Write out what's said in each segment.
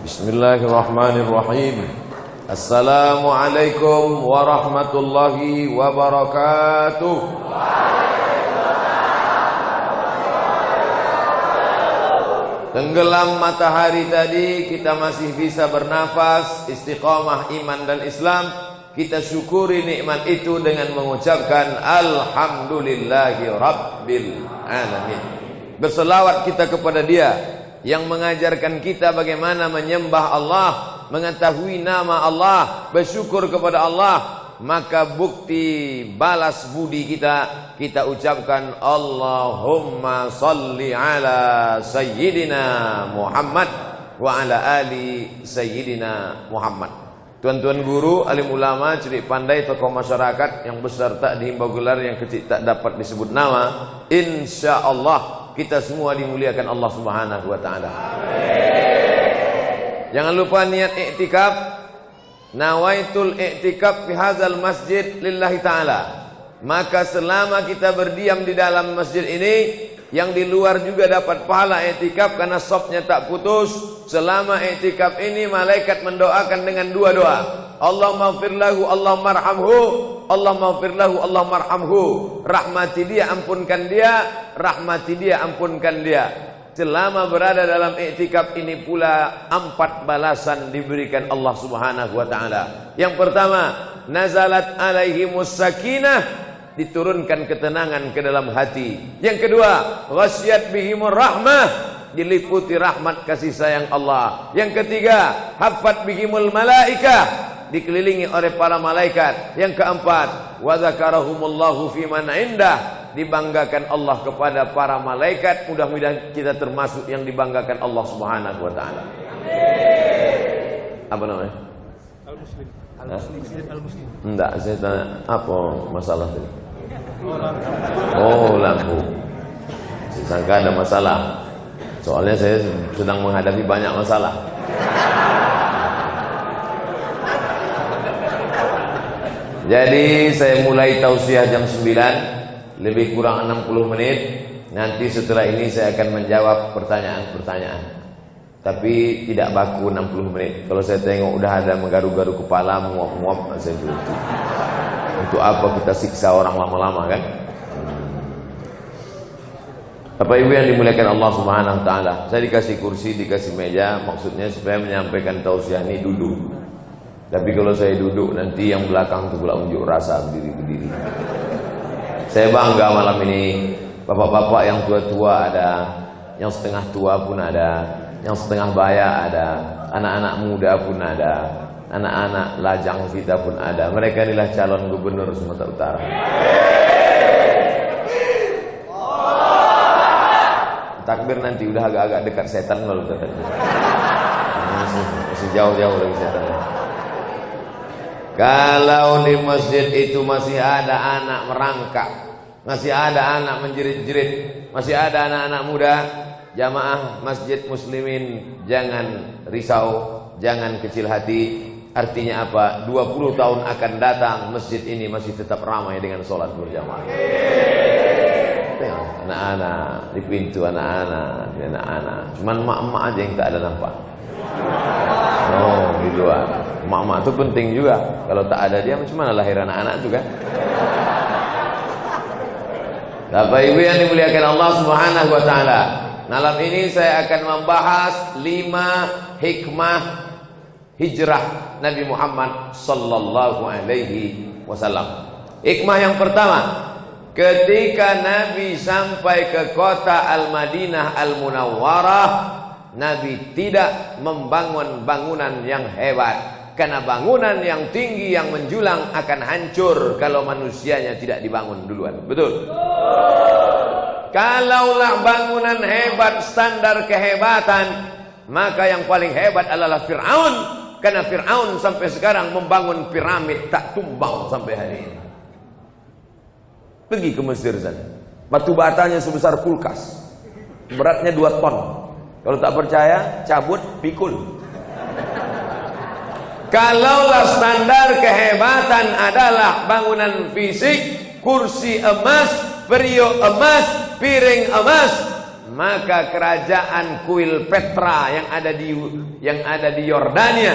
Bismillahirrahmanirrahim. Assalamualaikum warahmatullahi wabarakatuh. Tenggelam matahari tadi, kita masih bisa bernafas, istiqamah iman dan Islam. Kita syukuri nikmat itu dengan mengucapkan Alhamdulillahi Rabbil Alamin. Berselawat kita kepada Dia yang mengajarkan kita bagaimana menyembah Allah, mengetahui nama Allah, bersyukur kepada Allah. Maka bukti balas budi kita ucapkan Allahumma salli ala Sayyidina Muhammad wa ala ali Sayyidina Muhammad. Tuan-tuan guru, alim ulama, cerdik pandai, tokoh masyarakat, yang besar tak dihimbau gelar, yang kecil tak dapat disebut nama, insya Allah kita semua dimuliakan Allah Subhanahu wa ta'ala. Jangan lupa niat iktikaf. Nawaitul iktikaf fi hadzal masjid lillahi ta'ala. Maka selama kita berdiam di dalam masjid ini, yang di luar juga dapat pahala iktikaf karena safnya tak putus. Selama iktikaf ini malaikat mendoakan dengan dua doa. Allahumma ighfir lahu, Allahumma arhamhu. Allahumma ighfir lahu, Allahumma arhamhu. Rahmati dia, ampunkan dia. Rahmati dia, ampunkan dia. Selama berada dalam iktikaf ini pula 4 balasan diberikan Allah Subhanahu wa ta'ala. Yang pertama, nazalat alaihimus sakinah, diturunkan ketenangan ke dalam hati. Yang kedua, ghasyiyat bihimur rahmah, diliputi rahmat kasih sayang Allah. Yang ketiga, haffat bihimul malaikah, dikelilingi oleh para malaikat. Yang keempat, wa dzakarahumullahu fi man indah, dibanggakan Allah kepada para malaikat. Mudah-mudahan kita termasuk yang dibanggakan Allah Subhanahu wa ta'ala. Apa namanya? Al-Muslim. Al-Muslim. Enggak, saya tanya apa masalah tadi? Oh, lampu. Saya sangka ada masalah. Soalnya saya sedang menghadapi banyak masalah. Jadi saya mulai tausiah jam 9, lebih kurang 60 menit. Nanti setelah ini saya akan menjawab pertanyaan-pertanyaan. Tapi tidak baku 60 menit. Kalau saya tengok udah ada menggaru-garu kepala, menguap-nguap, saya berhenti. Untuk apa kita siksa orang lama-lama, kan? Bapak Ibu yang dimuliakan Allah Subhanahu wa ta'ala, saya dikasih kursi, dikasih meja, maksudnya supaya menyampaikan tausiah ini duduk. Tapi kalau saya duduk, nanti yang belakang itu pula unjuk rasa berdiri-berdiri. Saya bangga malam ini, bapak-bapak yang tua-tua ada, yang setengah tua pun ada, yang setengah baya ada, anak-anak muda pun ada, anak-anak lajang kita pun ada. Mereka inilah calon gubernur Sumatera Utara. Takbir nanti udah agak-agak dekat setan kalau masih jauh-jauh dari setan. Kalau di masjid itu masih ada anak merangkak, masih ada anak menjerit-jerit, masih ada anak-anak muda, jamaah masjid muslimin jangan risau, jangan kecil hati. Artinya apa? 20 tahun akan datang masjid ini masih tetap ramai dengan sholat berjamaah. Anak-anak di pintu, anak-anak, cuman mak-mak aja yang tak ada nampak. Oh, di luar. Mak-mak itu penting juga. Kalau tak ada dia, macam mana lahir anak-anak itu, kan? Bapak Ibu yang dimuliakan Allah Subhanahu wa ta'ala, malam ini saya akan membahas 5 hikmah hijrah Nabi Muhammad sallallahu alaihi wasallam. Hikmah yang pertama, ketika Nabi sampai ke kota Al-Madinah Al-Munawwarah, Nabi tidak membangun bangunan yang hebat. Karena bangunan yang tinggi, yang menjulang akan hancur kalau manusianya tidak dibangun duluan. Betul? Kalaulah bangunan hebat, standar kehebatan, maka yang paling hebat adalah Fir'aun. Karena Fir'aun sampai sekarang membangun piramid tak tumbang sampai hari ini. Pergi ke Mesir sana, batu batanya sebesar kulkas, beratnya 2 ton. Kalau tak percaya, cabut, pikul. Kalaulah standar kehebatan adalah bangunan fisik, kursi emas, periuk emas, piring emas, maka kerajaan kuil Petra yang ada di Yordania,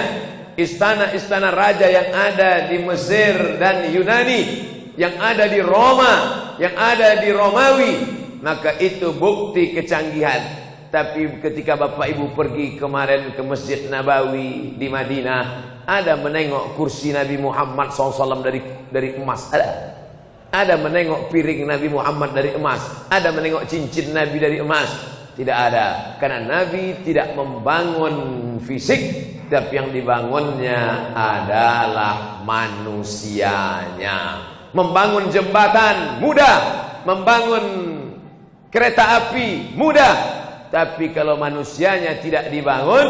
istana-istana raja yang ada di Mesir dan Yunani, yang ada di Roma, yang ada di Romawi, maka itu bukti kecanggihan. Tapi ketika Bapak Ibu pergi kemarin ke Masjid Nabawi di Madinah, ada menengok kursi Nabi Muhammad SAW dari emas, ada menengok piring Nabi Muhammad dari emas, ada menengok cincin Nabi dari emas. Tidak ada, karena Nabi tidak membangun fisik, tapi yang dibangunnya adalah manusianya. Membangun jembatan mudah, membangun kereta api mudah, tapi kalau manusianya tidak dibangun,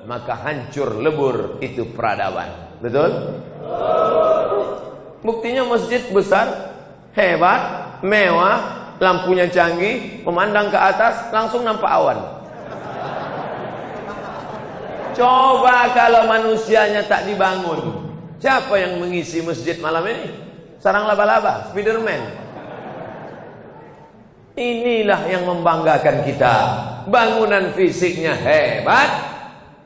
maka hancur lebur itu peradaban. Betul? Buktinya masjid besar, hebat, mewah, lampunya canggih, memandang ke atas langsung nampak awan. Coba kalau manusianya tak dibangun, siapa yang mengisi masjid malam ini? Sarang laba-laba, Spiderman. Inilah yang membanggakan kita. Bangunan fisiknya hebat,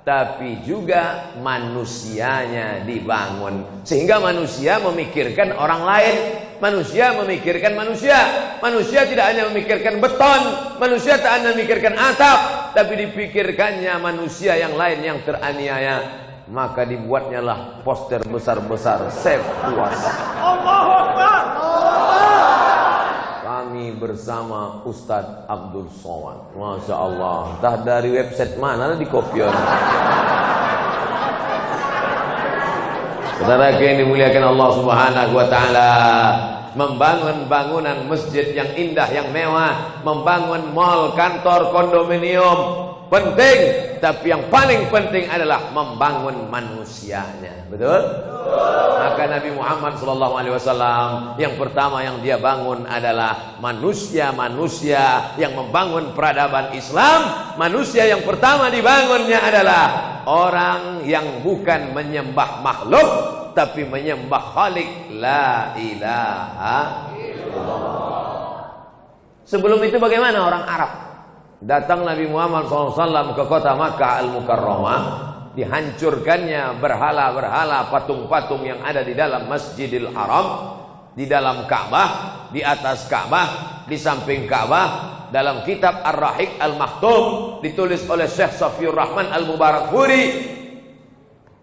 tapi juga manusianya dibangun, sehingga manusia memikirkan orang lain, manusia memikirkan manusia. Manusia tidak hanya memikirkan beton, manusia tak hanya memikirkan atap, tapi dipikirkannya manusia yang lain yang teraniaya. Maka dibuatnya lah poster besar-besar Save Kuasa. Allahu Akbar. Kami bersama Ustadz Abdul Somad. Masya Allah. Entah dari website mana di kopion. Saudara yang dimuliakan Allah Subhanahu wa taala, membangun bangunan masjid yang indah, yang mewah, membangun mal, kantor, kondominium penting, tapi yang paling penting adalah membangun manusianya. Betul? Maka Nabi Muhammad SAW yang pertama yang dia bangun adalah manusia-manusia yang membangun peradaban Islam. Manusia yang pertama dibangunnya adalah orang yang bukan menyembah makhluk, tapi menyembah Khalik, la ilaha illallah. Sebelum itu bagaimana orang Arab? Datang Nabi Muhammad SAW ke kota Makkah Al-Mukarramah, dihancurkannya berhala-berhala, patung-patung yang ada di dalam Masjidil Haram, di dalam Ka'bah, di atas Ka'bah, di samping Ka'bah. Dalam kitab Ar-Rahiq Al-Maktum ditulis oleh Syekh Safiur Rahman Al-Mubarakfuri,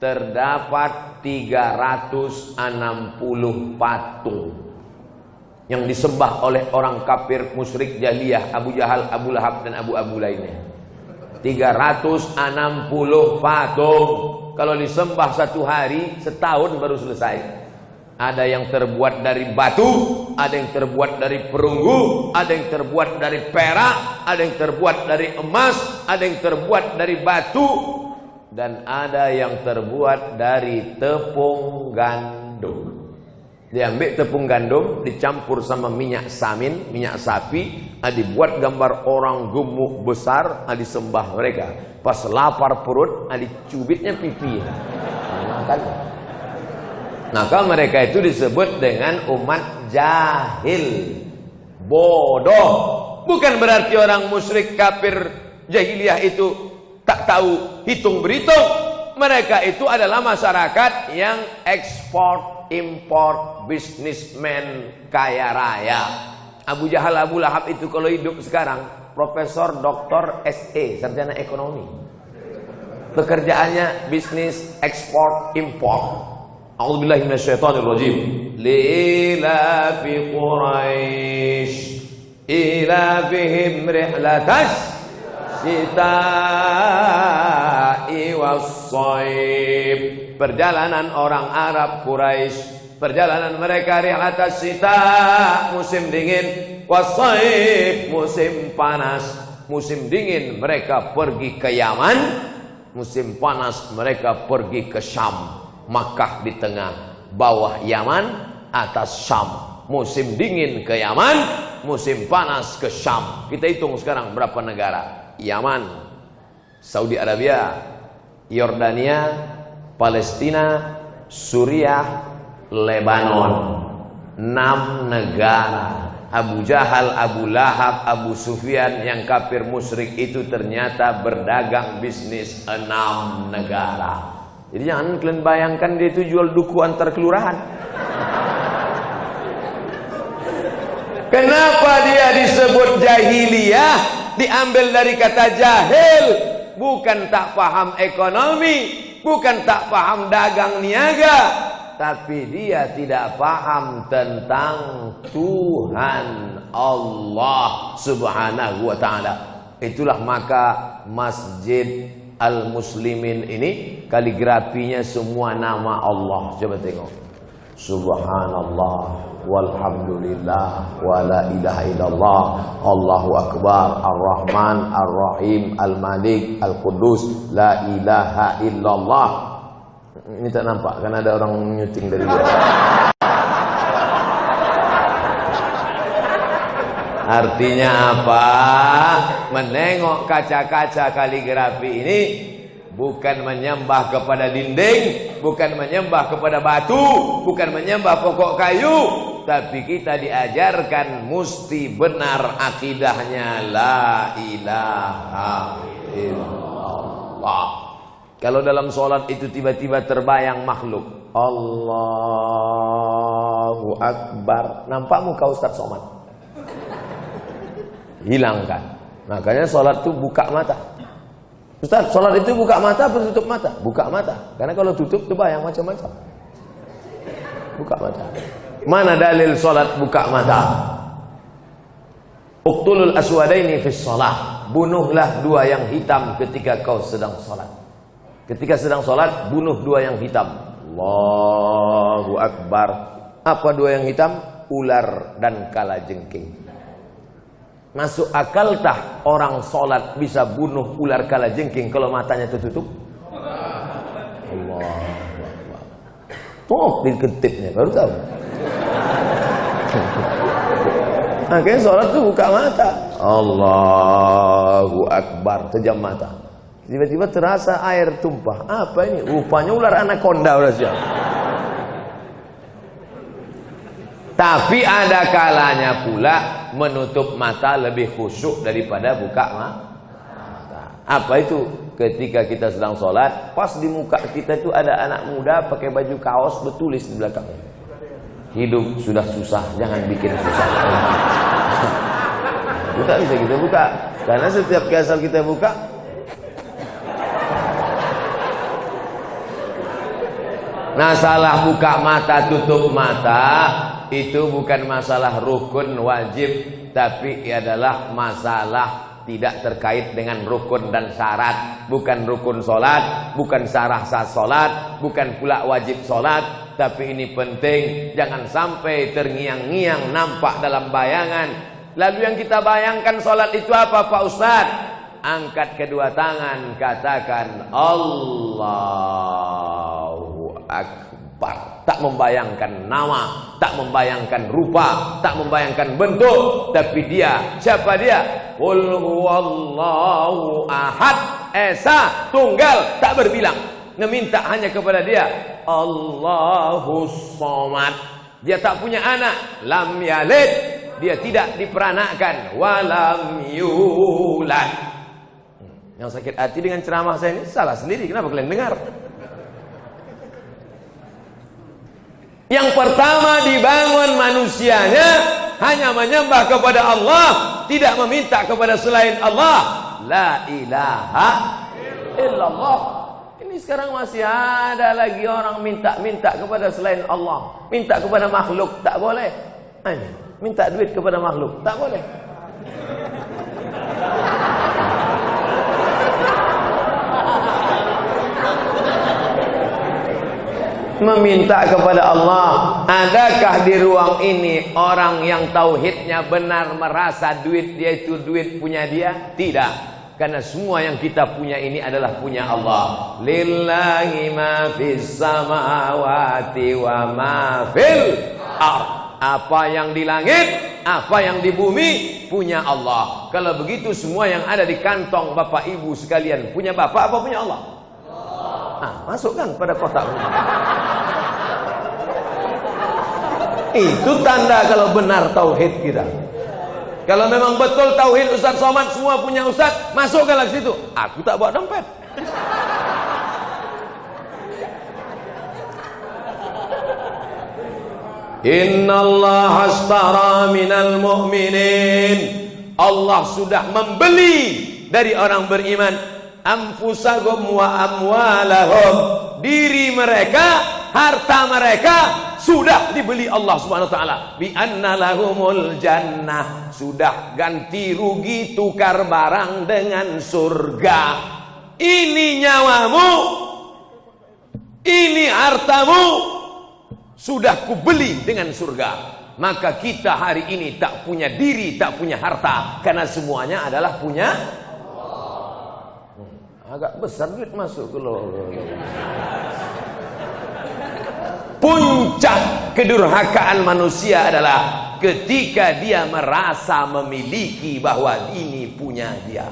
terdapat 360 patung yang disembah oleh orang kafir musyrik jahiliyah, Abu Jahal, Abu Lahab dan Abu lainnya. 360 patung. Kalau disembah satu hari, setahun baru selesai. Ada yang terbuat dari batu, ada yang terbuat dari perunggu, ada yang terbuat dari perak, ada yang terbuat dari emas, ada yang terbuat dari batu, dan ada yang terbuat dari tepung gandum. Diambil tepung gandum, dicampur sama minyak samin, minyak sapi, dibuat gambar orang gemuk besar, disembah mereka. Pas lapar perut, dicubitnya pipi. Maka mereka itu disebut dengan umat jahil, bodoh. Bukan berarti orang musyrik kafir jahiliyah itu tak tahu hitung berhitung. Mereka itu adalah masyarakat yang ekspor import, bisnismen kaya raya. Abu Jahal, Abu Lahab itu kalau hidup sekarang profesor, doktor, SE, sarjana ekonomi. Pekerjaannya bisnis ekspor import. A'udzubillahi minasyaitonirrajim. Lilafi Quraisy ilafihim rihlatas syita'i was-shaib. Perjalanan orang Arab Quraisy, perjalanan mereka rihlatas syita, musim dingin, was-shaib, musim panas. Musim dingin mereka pergi ke Yaman, musim panas mereka pergi ke Syam. Makkah di tengah, bawah Yaman, atas Syam. Musim dingin ke Yaman, musim panas ke Syam. Kita hitung sekarang berapa negara? Yaman, Saudi Arabia, Yordania, Palestina, Suriah, Lebanon. 6 negara. Abu Jahal, Abu Lahab, Abu Sufyan yang kafir musyrik itu ternyata berdagang bisnis 6 negara. Jadi jangan kalian bayangkan dia itu jual duku antar kelurahan. Kenapa dia disebut jahiliyah? Diambil dari kata jahil. Bukan tak paham ekonomi, bukan tak paham dagang niaga, tapi dia tidak paham tentang Tuhan Allah Subhanahu wa ta'ala. Itulah maka Masjid Al-Muslimin ini kaligrafinya semua nama Allah. Coba tengok. Subhanallah walhamdulillah wa la ilaha illallah Allahu akbar ar-Rahman ar-Rahim al-Malik al-Qudus la ilaha illallah. Ini tak nampak kan ada orang nyuting dari luar. Artinya apa? Menengok kaca-kaca kaligrafi ini bukan menyembah kepada dinding, bukan menyembah kepada batu, bukan menyembah pokok kayu, tapi kita diajarkan mesti benar akidahnya la ilaha illallah. Kalau dalam sholat itu tiba-tiba terbayang makhluk, Allahu Akbar, nampak muka Ustaz Somad, hilangkan. Makanya sholat itu buka mata. Ustaz, sholat itu buka mata atau tutup mata? Buka mata. Karena kalau tutup terbayang macam-macam. Buka mata. Mana dalil sholat buka mata? Uqtulul aswadaini fis sholat. Bunuhlah dua yang hitam ketika kau sedang sholat. Ketika sedang sholat, bunuh dua yang hitam. Allahu Akbar. Apa dua yang hitam? Ular dan kalajengking. Masuk akal tak orang sholat bisa bunuh ular kalajengking kalau matanya tertutup? Allah. Oh, diketipnya baru tahu. Makanya sholat tuh buka mata. Allahu Akbar, terjam mata. Tiba-tiba terasa air tumpah. Apa ini? Rupanya ular anaconda udah siap. Tapi ada kalanya pula menutup mata lebih khusyuk daripada buka mata. Apa itu? Ketika kita sedang sholat, pas di muka kita itu ada anak muda pakai baju kaos bertulis di belakangnya, hidup sudah susah, jangan bikin susah. Kita bisa kita buka, karena setiap asal kita buka, masalah buka mata tutup mata itu bukan masalah rukun wajib, tapi adalah masalah tidak terkait dengan rukun dan syarat. Bukan rukun sholat, bukan syarat sah sholat, bukan pula wajib sholat. Tapi ini penting, jangan sampai terngiang-ngiang nampak dalam bayangan. Lalu yang kita bayangkan sholat itu apa Pak Ustadz? Angkat kedua tangan, katakan Allahu Akbar. Tak membayangkan nama, tak membayangkan rupa, tak membayangkan bentuk, tapi dia, siapa dia? Qul huwallahu ahad, esa, tunggal, tak berbilang. Meminta hanya kepada dia, Allahus somad. Dia tak punya anak, lam yalid, dia tidak diperanakan, walam yulad. Yang sakit hati dengan ceramah saya ini salah sendiri, kenapa kalian dengar? Yang pertama dibangun manusianya hanya menyembah kepada Allah, tidak meminta kepada selain Allah. La ilaha illallah. Ini sekarang masih ada lagi orang minta-minta kepada selain Allah, minta kepada makhluk, tak boleh. Minta duit kepada makhluk, tak boleh. Meminta kepada Allah. Adakah di ruang ini orang yang tauhidnya benar merasa duit dia itu duit punya dia? Tidak. Karena semua yang kita punya ini adalah punya Allah. Lillahi ma fis samawati wa ma fil ardh. Apa yang di langit, apa yang di bumi punya Allah. Kalau begitu semua yang ada di kantong Bapak Ibu sekalian punya Bapak apa punya Allah? Masukkan pada kotak. Itu tanda kalau benar tauhid kita. Kalau memang betul tauhid Ustaz Somad semua punya Ustaz, masukkanlah ke situ. Aku tak bawa dompet. Innallaha ashtara minal mu'minin. Allah sudah membeli dari orang beriman anfusahum wa amwalahum, diri mereka, harta mereka sudah dibeli Allah Subhanahu wa taala. Bi anna lahumul jannah, sudah ganti rugi tukar barang dengan surga. Ini nyawamu, ini hartamu, sudah kubeli dengan surga. Maka kita hari ini tak punya diri, tak punya harta, karena semuanya adalah punya agak besar duit masuk ke lo. Puncak kedurhakaan manusia adalah ketika dia merasa memiliki bahwa ini punya dia.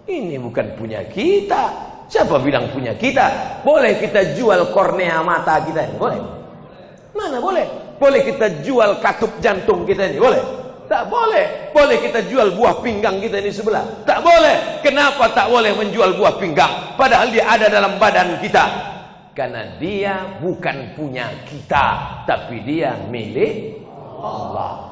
Ini bukan punya kita. Siapa bilang punya kita? Boleh kita jual kornea mata kita ini? Boleh? Mana boleh? Boleh kita jual katup jantung kita ini? Boleh? Tak boleh. Boleh kita jual buah pinggang kita ini sebelah? Tak boleh. Kenapa tak boleh menjual buah pinggang? Padahal dia ada dalam badan kita. Karena dia bukan punya kita, tapi dia milik Allah.